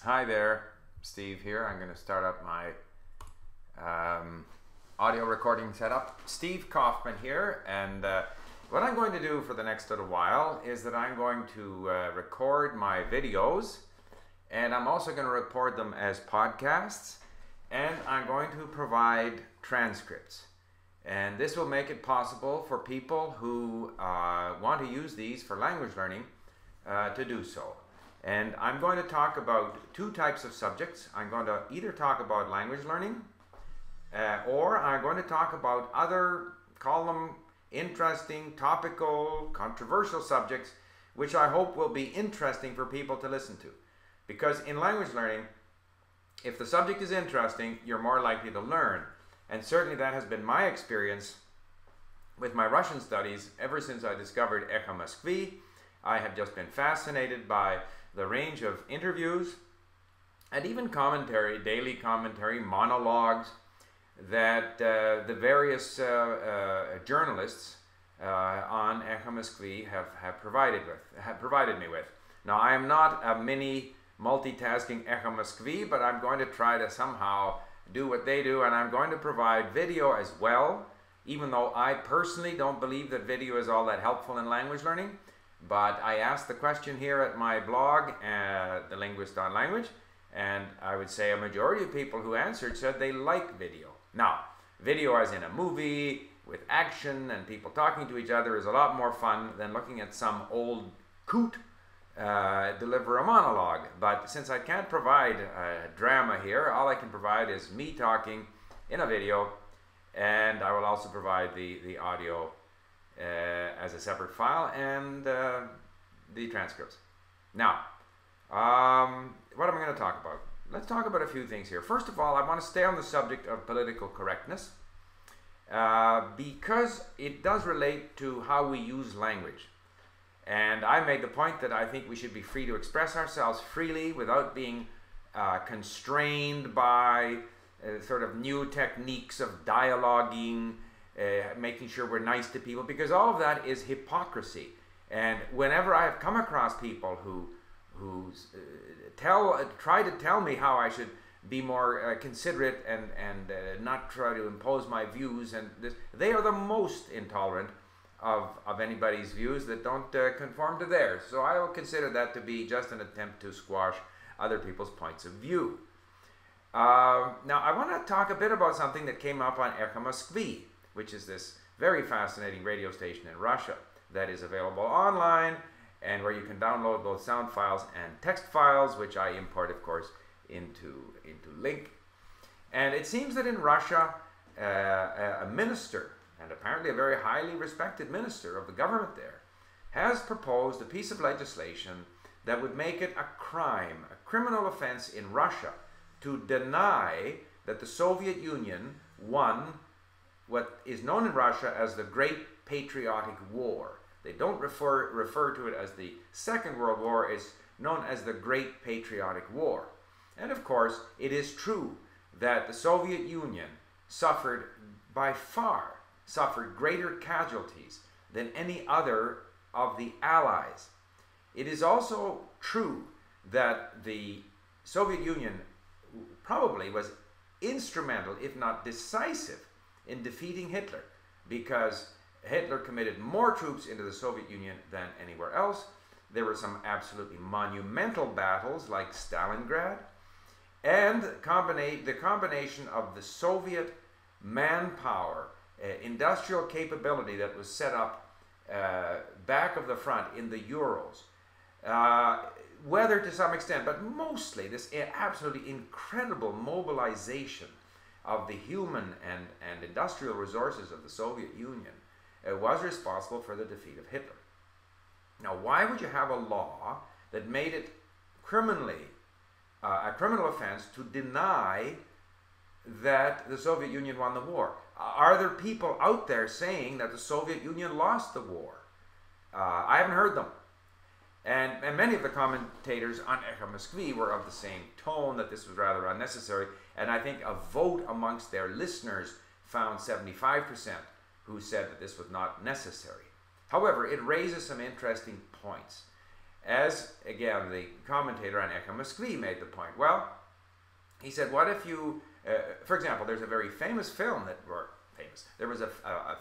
Hi there, Steve here. I'm going to start up my audio recording setup. Steve Kaufman here, and what I'm going to do for the next little while is that I'm going to record my videos, and I'm also going to record them as podcasts, and I'm going to provide transcripts. And this will make it possible for people who want to use these for language learning to do so. And I'm going to talk about two types of subjects. I'm going to either talk about language learning or I'm going to talk about other, call them interesting, topical, controversial subjects, which I hope will be interesting for people to listen to. Because in language learning, if the subject is interesting, you're more likely to learn. And certainly that has been my experience with my Russian studies ever since I discovered Echo Moskvy. I have just been fascinated by the range of interviews and even commentary, daily commentary, monologues that the various journalists on Echo Moskvy have provided me with. Now, I am not a mini multitasking Echo Moskvy, but I'm going to try to somehow do what they do, and I'm going to provide video as well, even though I personally don't believe that video is all that helpful in language learning. But I asked the question here at my blog, The Linguist on Language, and I would say a majority of people who answered said they like video. Now, video as in a movie with action and people talking to each other is a lot more fun than looking at some old coot deliver a monologue. But since I can't provide drama here, all I can provide is me talking in a video, and I will also provide the audio as a separate file and the transcripts. Now, what am I going to talk about? Let's talk about a few things here. First of all, I want to stay on the subject of political correctness because it does relate to how we use language. And I made the point that I think we should be free to express ourselves freely without being constrained by sort of new techniques of dialoguing, making sure we're nice to people, because all of that is hypocrisy. And whenever I have come across people who try to tell me how I should be more considerate and not try to impose my views, and they are the most intolerant of anybody's views that don't conform to theirs. So I will consider that to be just an attempt to squash other people's points of view. Now I want to talk a bit about something that came up on Echo Moskvy, which is this very fascinating radio station in Russia that is available online and where you can download both sound files and text files, which I import, of course, into LingQ. And it seems that in Russia, a minister, and apparently a very highly respected minister of the government there, has proposed a piece of legislation that would make it a crime, a criminal offense in Russia, to deny that the Soviet Union won what is known in Russia as the Great Patriotic War. They don't refer to it as the Second World War. It's known as the Great Patriotic War. And of course, it is true that the Soviet Union suffered greater casualties than any other of the Allies. It is also true that the Soviet Union probably was instrumental, if not decisive, in defeating Hitler, because Hitler committed more troops into the Soviet Union than anywhere else. There were some absolutely monumental battles like Stalingrad, and the combination of the Soviet manpower, industrial capability that was set up back of the front in the Urals, weathered to some extent, but mostly this absolutely incredible mobilization of the human and industrial resources of the Soviet Union was responsible for the defeat of Hitler. Now, why would you have a law that made it a criminal offense to deny that the Soviet Union won the war? Are there people out there saying that the Soviet Union lost the war? I haven't heard them. And many of the commentators on Echo Moskvy were of the same tone, that this was rather unnecessary. And I think a vote amongst their listeners found 75% who said that this was not necessary. However, it raises some interesting points. as, again, the commentator on Echo Moskvi made the point. Well, he said, what if you, for example, there's a very famous film there was a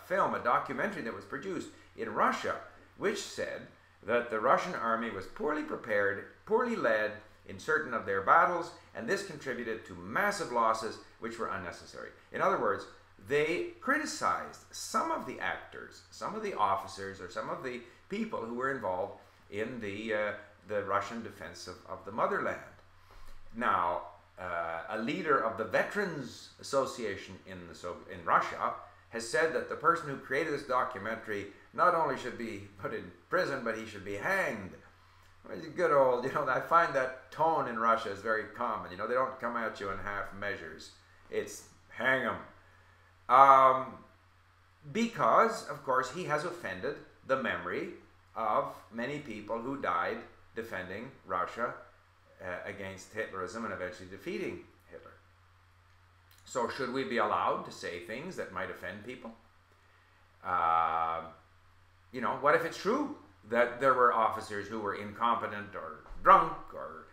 film, a documentary that was produced in Russia, which said that the Russian army was poorly prepared, poorly led in certain of their battles, and this contributed to massive losses which were unnecessary. In other words, they criticized some of the actors, some of the officers, or some of the people who were involved in the Russian defense of the motherland. Now, a leader of the Veterans Association in Russia has said that the person who created this documentary not only should be put in prison, but he should be hanged. Good old, I find that tone in Russia is very common. They don't come at you in half measures. It's hang him. Because, of course, he has offended the memory of many people who died defending Russia against Hitlerism and eventually defeating Hitler. So should we be allowed to say things that might offend people? What if it's true that there were officers who were incompetent or drunk or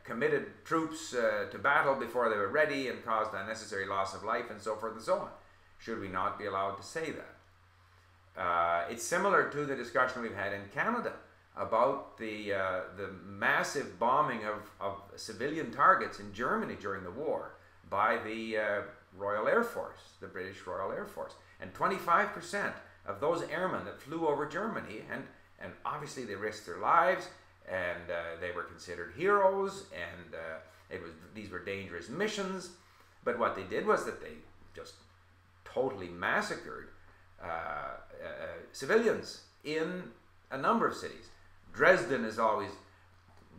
committed troops to battle before they were ready and caused unnecessary loss of life and so forth and so on? Should we not be allowed to say that? It's similar to the discussion we've had in Canada about the massive bombing of civilian targets in Germany during the war by the Royal Air Force, the British Royal Air Force. And 25% of those airmen that flew over Germany, and obviously they risked their lives, and they were considered heroes, and these were dangerous missions. But what they did was that they just totally massacred civilians in a number of cities. Dresden is always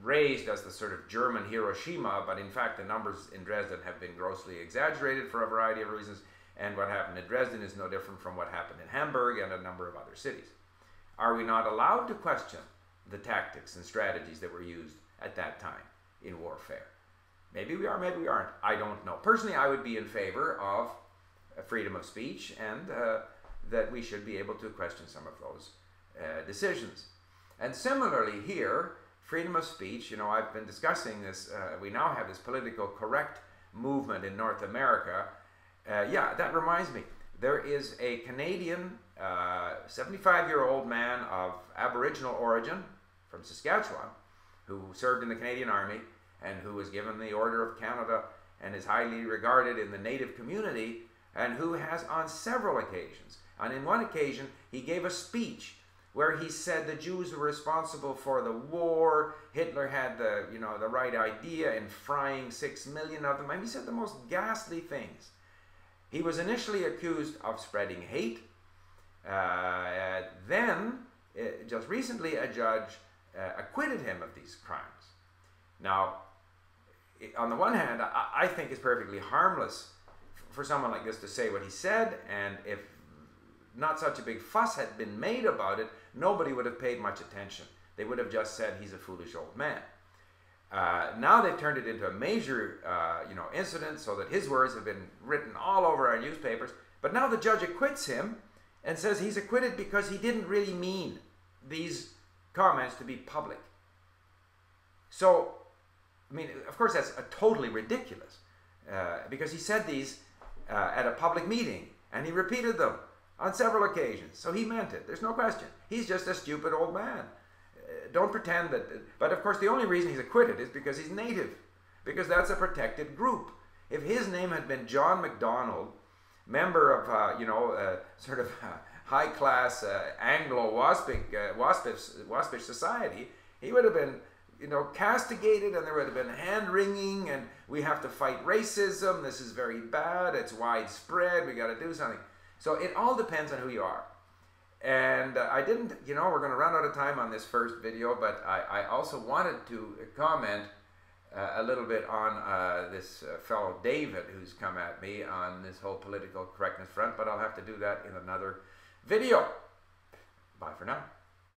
raised as the sort of German Hiroshima, but in fact the numbers in Dresden have been grossly exaggerated for a variety of reasons, and what happened in Dresden is no different from what happened in Hamburg and a number of other cities. Are we not allowed to question the tactics and strategies that were used at that time in warfare? Maybe we are, maybe we aren't. I don't know. Personally, I would be in favor of freedom of speech, and that we should be able to question some of those decisions. And similarly here, freedom of speech, I've been discussing this, we now have this political correct movement in North America. Yeah, that reminds me, there is a Canadian 75-year-old man of Aboriginal origin from Saskatchewan who served in the Canadian Army and who was given the Order of Canada and is highly regarded in the Native community, and who has on several occasions, and in one occasion he gave a speech where he said the Jews were responsible for the war, Hitler had the right idea in frying 6 million of them, and he said the most ghastly things. He was initially accused of spreading hate. Then, just recently, a judge acquitted him of these crimes. Now, on the one hand, I think it's perfectly harmless for someone like this to say what he said, and if not such a big fuss had been made about it, nobody would have paid much attention. They would have just said he's a foolish old man. Now they've turned it into a major incident, so that his words have been written all over our newspapers. But now the judge acquits him and says he's acquitted because he didn't really mean these comments to be public. So, I mean, of course that's totally ridiculous, because he said these at a public meeting, and he repeated them on several occasions. So he meant it. There's no question. He's just a stupid old man. Don't pretend that... But of course the only reason he's acquitted is because he's Native, because that's a protected group. If his name had been John MacDonald, member of, sort of high-class Anglo-Waspish society, he would have been, castigated, and there would have been hand-wringing, and we have to fight racism, this is very bad, it's widespread, we got to do something. So it all depends on who you are. And I didn't, we're going to run out of time on this first video, but I also wanted to comment a little bit on this fellow David who's come at me on this whole political correctness front, but I'll have to do that in another video. Bye for now.